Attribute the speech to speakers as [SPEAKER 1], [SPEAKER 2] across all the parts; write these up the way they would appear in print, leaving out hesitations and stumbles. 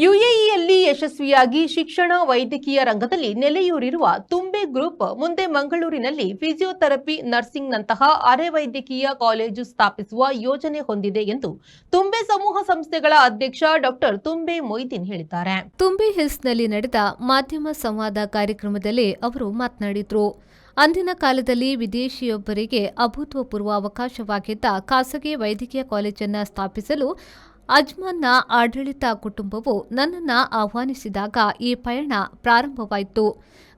[SPEAKER 1] ಯುಎಇಯಲ್ಲಿ ಯಶಸ್ವಿಯಾಗಿ ಶಿಕ್ಷಣ ವೈದ್ಯಕೀಯ ರಂಗದಲ್ಲಿ ನೆಲೆಯೂರಿರುವ ತುಂಬೆ ಗ್ರೂಪ್ ಮುಂದೆ ಮಂಗಳೂರಿನಲ್ಲಿ ಫಿಸಿಯೋಥೆರಪಿ ನರ್ಸಿಂಗ್ನಂತಹ ಅರೆ ವೈದ್ಯಕೀಯ ಕಾಲೇಜು ಸ್ಥಾಪಿಸುವ ಯೋಜನೆ ಹೊಂದಿದೆ ಎಂದು ತುಂಬೆ ಸಮೂಹ ಸಂಸ್ಥೆಗಳ ಅಧ್ಯಕ್ಷ ಡಾಕ್ಟರ್ ತುಂಬೆ ಮೊಯ್ದೀನ್ ಹೇಳಿದ್ದಾರೆ.
[SPEAKER 2] ತುಂಬೆ ಹಿಲ್ಸ್ನಲ್ಲಿ ನಡೆದ ಮಾಧ್ಯಮ ಸಂವಾದ ಕಾರ್ಯಕ್ರಮದಲ್ಲಿ ಅವರು ಮಾತನಾಡಿದರು. ಅಂದಿನ ಕಾಲದಲ್ಲಿ ವಿದೇಶಿಯೊಬ್ಬರಿಗೆ ಅಭೂತಪೂರ್ವ ಅವಕಾಶವಾಗಿದ್ದ ಖಾಸಗಿ ವೈದ್ಯಕೀಯ ಕಾಲೇಜನ್ನು ಸ್ಥಾಪಿಸಲು ಅಜ್ಮಾನ್ನ ಆಡಳಿತ ಕುಟುಂಬವು ನನ್ನನ್ನು ಆಹ್ವಾನಿಸಿದಾಗ ಈ ಪಯಣ ಪ್ರಾರಂಭವಾಯಿತು.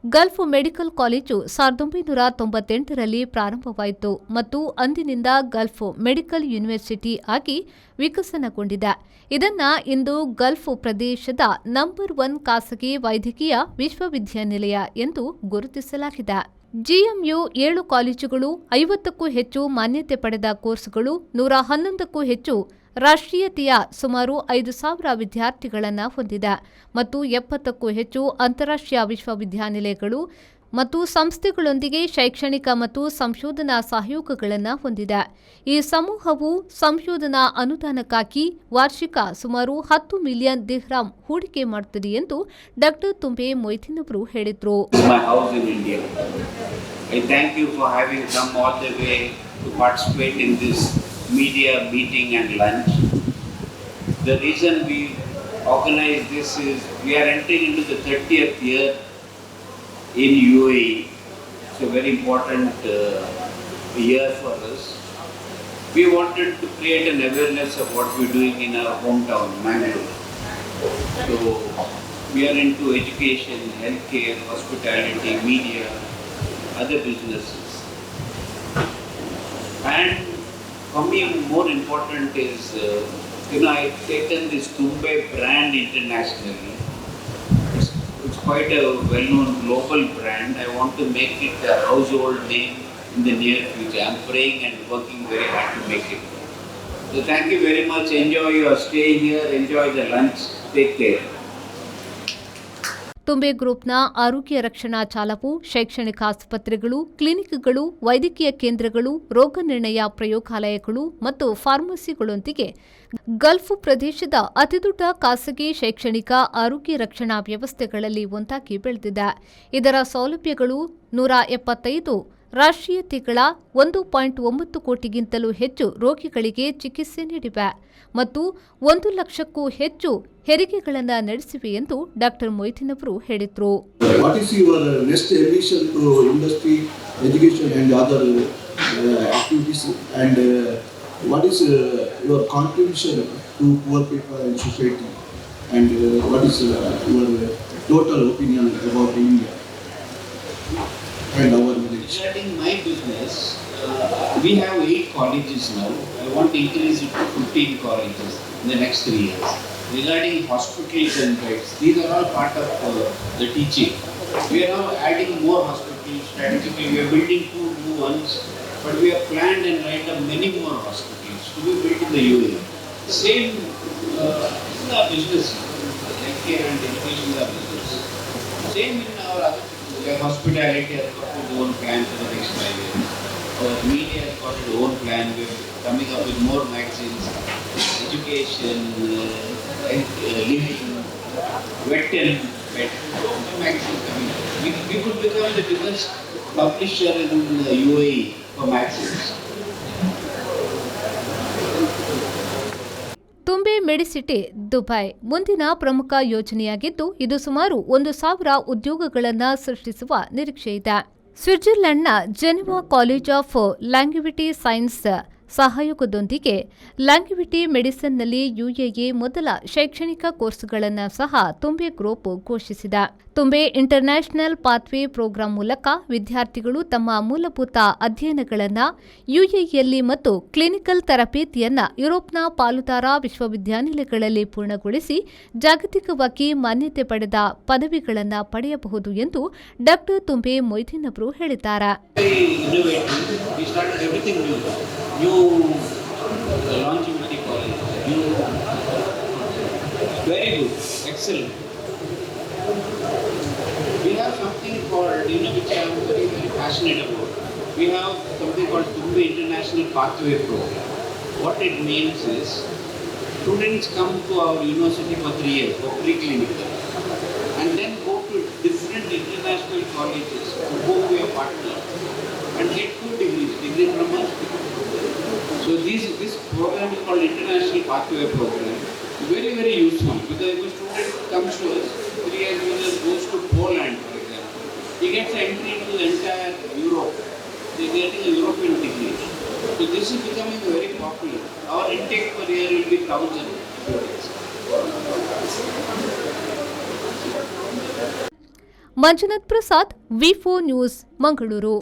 [SPEAKER 2] ಗಲ್ಫ್ ಮೆಡಿಕಲ್ ಕಾಲೇಜು 1998ರಲ್ಲಿ ಪ್ರಾರಂಭವಾಯಿತು ಮತ್ತು ಅಂದಿನಿಂದ ಗಲ್ಫ್ ಮೆಡಿಕಲ್ ಯೂನಿವರ್ಸಿಟಿ ಆಗಿ ವಿಕಸನಗೊಂಡಿದೆ. ಇದನ್ನು ಇಂದು ಗಲ್ಫ್ ಪ್ರದೇಶದ ನಂಬರ್ 1 ಖಾಸಗಿ ವೈದ್ಯಕೀಯ ವಿಶ್ವವಿದ್ಯಾನಿಲಯ ಎಂದು ಗುರುತಿಸಲಾಗಿದೆ. ಜಿಎಂಯು 7 ಕಾಲೇಜುಗಳು, 50ಕ್ಕೂ ಹೆಚ್ಚು ಮಾನ್ಯತೆ ಪಡೆದ ಕೋರ್ಸ್ಗಳು, 111ಕ್ಕೂ ಹೆಚ್ಚು ರಾಷ್ಟ್ರೀಯತೆಯ ಸುಮಾರು 5,000 ವಿದ್ಯಾರ್ಥಿಗಳನ್ನು ಹೊಂದಿದೆ ಮತ್ತು 70ಕ್ಕೂ ಹೆಚ್ಚು ಅಂತಾರಾಷ್ಟ್ರೀಯ ವಿಶ್ವವಿದ್ಯಾನಿಲಯಗಳು ಮತ್ತು ಸಂಸ್ಥೆಗಳೊಂದಿಗೆ ಶೈಕ್ಷಣಿಕ ಮತ್ತು ಸಂಶೋಧನಾ ಸಹಯೋಗಗಳನ್ನು ಹೊಂದಿದೆ. ಈ ಸಮೂಹವು ಸಂಶೋಧನಾ ಅನುದಾನಕ್ಕಾಗಿ ವಾರ್ಷಿಕ ಸುಮಾರು 10 ಮಿಲಿಯನ್ ದಿರ್ಹಂ ಹೂಡಿಕೆ ಮಾಡುತ್ತದೆ ಎಂದು ಡಾಕ್ಟರ್ ತುಂಬೆ ಮೊಯ್ದೀನ್ ಅವರು ಹೇಳಿದರು.
[SPEAKER 3] Media meeting and lunch. The reason we organize this is we are entering into the 30th year in UAE. It's a very important year for us. We wanted to create an awareness of what we're doing in our hometown, Mangalore. So we are into education, healthcare, hospitality, media, other businesses. And for me, more important is, I've taken this Tumbe brand internationally. It's quite a well-known global brand. I want to make it a household name in the near future. I'm praying and working very hard to make it. So thank you very much. Enjoy your stay here. Enjoy the lunch. Take care.
[SPEAKER 2] ತುಂಬೆ ಗ್ರೂಪ್ನ ಆರೋಗ್ಯ ರಕ್ಷಣಾ ಚಾಲವು ಶೈಕ್ಷಣಿಕ ಆಸ್ಪತ್ರೆಗಳು, ಕ್ಲಿನಿಕ್ಗಳು, ವೈದ್ಯಕೀಯ ಕೇಂದ್ರಗಳು, ರೋಗ ನಿರ್ಣಯ ಪ್ರಯೋಗಾಲಯಗಳು ಮತ್ತು ಫಾರ್ಮಸಿಗಳೊಂದಿಗೆ ಗಲ್ಫ್ ಪ್ರದೇಶದ ಅತಿದೊಡ್ಡ ಖಾಸಗಿ ಶೈಕ್ಷಣಿಕ ಆರೋಗ್ಯ ರಕ್ಷಣಾ ವ್ಯವಸ್ಥೆಗಳಲ್ಲಿ ಒಂದಾಗಿ ಬೆಳೆದಿದೆ. ಇದರ ಸೌಲಭ್ಯಗಳು 175 ರಾಷ್ಟ್ರೀಯತೆಗಳ 1.9 ಕೋಟಿಗಿಂತಲೂ ಹೆಚ್ಚು ರೋಗಿಗಳಿಗೆ ಚಿಕಿತ್ಸೆ ನೀಡಿವೆ ಮತ್ತು 1 ಲಕ್ಷಕ್ಕೂ ಹೆಚ್ಚು ಹೆರಿಗೆಗಳನ್ನು ನಡೆಸಿವೆ ಎಂದು ಡಾಕ್ಟರ್ ಮೊಯ್ದೀನ್ ಅವರು ಹೇಳಿದರು.
[SPEAKER 4] What is your next ambition to industry, education and other activities, and what is your contribution to poor people and society, and what is your total opinion about India and our village?
[SPEAKER 3] Regarding my business, we have 8 colleges now. I want to increase it to 15 colleges in the next 3 years. Regarding hospitals and beds, these are all part of the teaching. We are now adding more hospitals. Strategically, we are building 2 new ones, but we have planned and lined up many more hospitals to be built in the UAE. Same, this is our business. Healthcare and education is our business. Same in our other hospitality has got its own plan for the next 5 years. Our media has got its own plan. We are coming up with more magazines, education, living, vet and pet. So many magazines coming up. We could become the biggest publisher in UAE for magazines.
[SPEAKER 2] Thumbay Medicity Dubai ಮುಂದಿನ ಪ್ರಮುಖ ಯೋಜನೆಯಾಗಿದ್ದು, ಇದು ಸುಮಾರು 1,000 ಉದ್ಯೋಗಗಳನ್ನು ಸೃಷ್ಟಿಸುವ ನಿರೀಕ್ಷೆಯಿದೆ. ಸ್ವಿಟ್ಜರ್ಲೆಂಡ್ನ Geneva college of longevity science ಸಹಯೋಗದೊಂದಿಗೆ ಲ್ಯಾಂಗ್ವಿಟಿ ಮೆಡಿಸಿನ್ನಲ್ಲಿ ಯುಎಇ ಮೊದಲ ಶೈಕ್ಷಣಿಕ ಕೋರ್ಸ್ಗಳನ್ನು ಸಹ ತುಂಬೆ ಗ್ರೂಪ್ ಘೋಷಿಸಿದೆ. ತುಂಬೆ ಇಂಟರ್ನ್ಯಾಷನಲ್ ಪಾತ್ವೇ ಪ್ರೋಗ್ರಾಂ ಮೂಲಕ ವಿದ್ಯಾರ್ಥಿಗಳು ತಮ್ಮ ಮೂಲಭೂತ ಅಧ್ಯಯನಗಳನ್ನು ಯುಎಇಯಲ್ಲಿ ಮತ್ತು ಕ್ಲಿನಿಕಲ್ ತರಬೇತಿಯನ್ನು ಯುರೋಪ್ನ ಪಾಲುದಾರ ವಿಶ್ವವಿದ್ಯಾನಿಲಯಗಳಲ್ಲಿ ಪೂರ್ಣಗೊಳಿಸಿ ಜಾಗತಿಕವಾಗಿ ಮಾನ್ಯತೆ ಪಡೆದ ಪದವಿಗಳನ್ನು ಪಡೆಯಬಹುದು ಎಂದು ಡಾಕ್ಟರ್ ತುಂಬೆ ಮೊಯ್ದೀನ್ ಅವರು ಹೇಳಿದ್ದಾರೆ.
[SPEAKER 3] New longevity college, very good, excellent. We have something called, which I am very, very passionate about. We have something called Tumbe International Pathway Program. What it means is, Students come to our university for 3 years for preclinical and then go to different international colleges to whom we are partners and get 2 degrees, degree from us. So this program is called International Pathway Program. Very, very useful because if a student comes to us, 3 years later goes to Poland, for example, he gets entry into the entire Europe. They are getting a European degree. So this is becoming very popular. Our intake per year will be 1,000 students.
[SPEAKER 2] Manjunath Prasad, ವಿ4 news, Mangaluru.